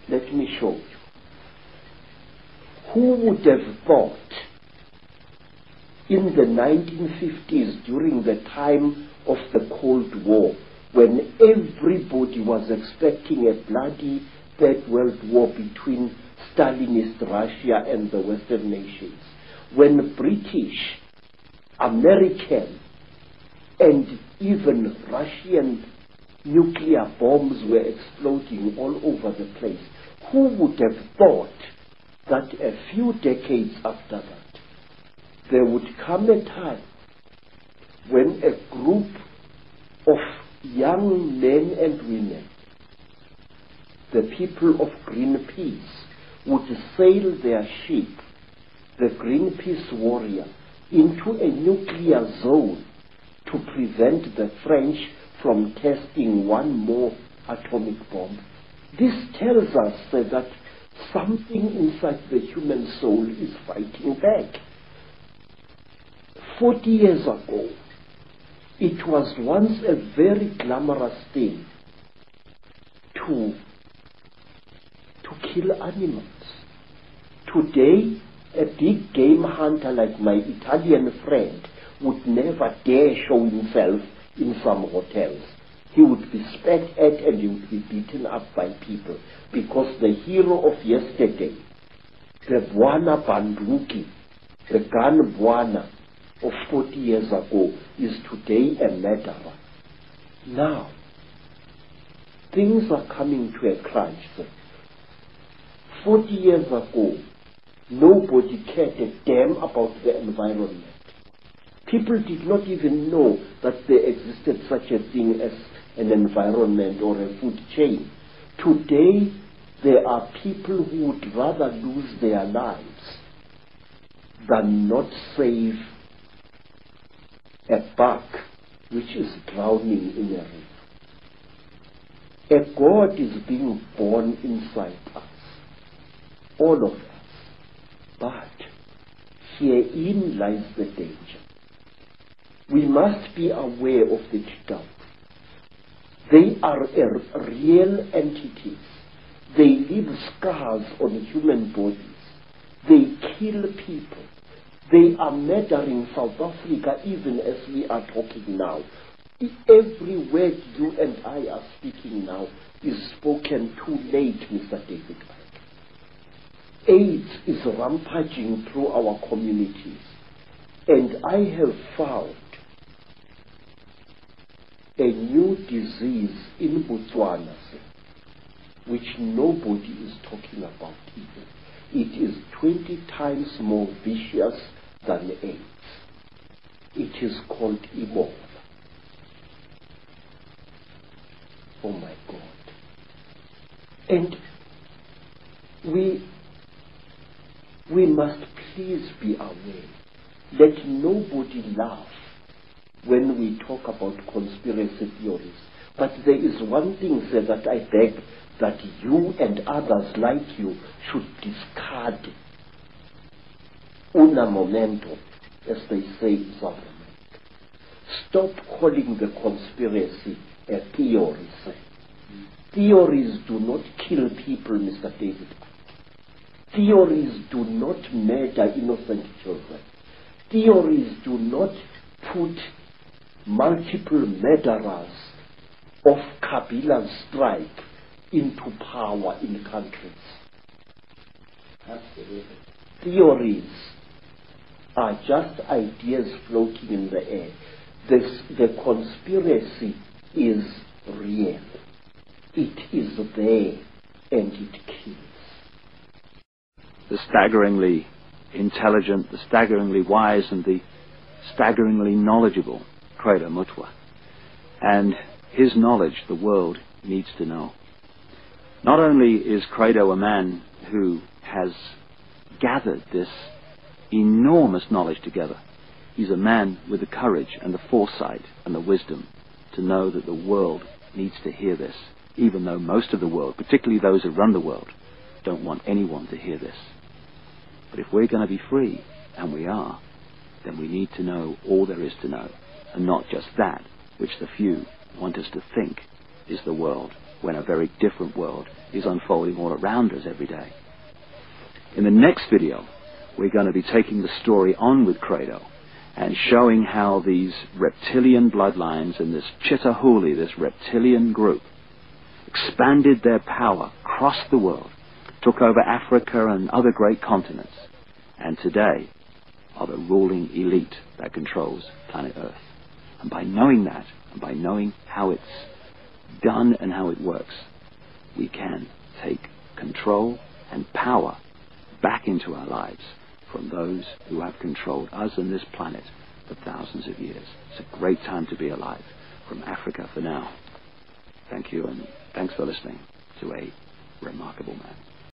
Let me show you. Who would have thought in the 1950s, during the time of the Cold War, when everybody was expecting a bloody Third World War between Stalinist Russia and the Western nations, when British, American, and even Russian nuclear bombs were exploding all over the place, who would have thought that a few decades after that, there would come a time when a group of young men and women, the people of Greenpeace, would sail their ship, the Greenpeace Warrior, into a nuclear zone to prevent the French from testing one more atomic bomb. This tells us that something inside the human soul is fighting back. 40 years ago, it was once a very glamorous thing to kill animals. Today, a big game hunter like my Italian friend would never dare show himself in some hotels. He would be spat at and he would be beaten up by people, because the hero of yesterday, the Bwana Banduki, the gun Bwana of 40 years ago, is today a murderer. Now, things are coming to a crunch. 40 years ago, nobody cared a damn about the environment. People did not even know that there existed such a thing as an environment or a food chain. Today, there are people who would rather lose their lives than not save a buck which is drowning in a river. A God is being born inside us, all of us. But herein lies the danger. We must be aware of the doubt. They are real entities. They leave scars on human bodies. They kill people. They are murdering South Africa even as we are talking now. Every word you and I are speaking now is spoken too late, Mr. David. AIDS is rampaging through our communities. And I have found a new disease in Botswana, which nobody is talking about even. It is 20 times more vicious than AIDS. It is called Ebola. Oh my God. And we must please be aware. Let nobody laugh when we talk about conspiracy theories. But there is one thing, sir, that I beg that you and others like you should discard. Una momento, as they say in South America. Stop calling the conspiracy a theory, sir. Theories do not kill people, Mr. David. Theories do not murder innocent children. Theories do not put multiple murderers of Kabila's stripe into power in countries. Absolutely. Theories are just ideas floating in the air. The conspiracy is real. It is there and it kills. The staggeringly intelligent, the staggeringly wise, and the staggeringly knowledgeable Credo Mutwa. And his knowledge the world needs to know. Not only is Credo a man who has gathered this enormous knowledge together, he's a man with the courage and the foresight and the wisdom to know that the world needs to hear this, even though most of the world, particularly those who run the world, don't want anyone to hear this. But if we're going to be free, and we are, then we need to know all there is to know, and not just that which the few want us to think is the world, when a very different world is unfolding all around us every day. In the next video, we're going to be taking the story on with Credo and showing how these reptilian bloodlines and this Chitahuli, this reptilian group, expanded their power across the world, took over Africa and other great continents, and today are the ruling elite that controls planet Earth. And by knowing that, and by knowing how it's done and how it works, we can take control and power back into our lives from those who have controlled us and this planet for thousands of years. It's a great time to be alive. From Africa for now. Thank you, and thanks for listening to A Remarkable Man.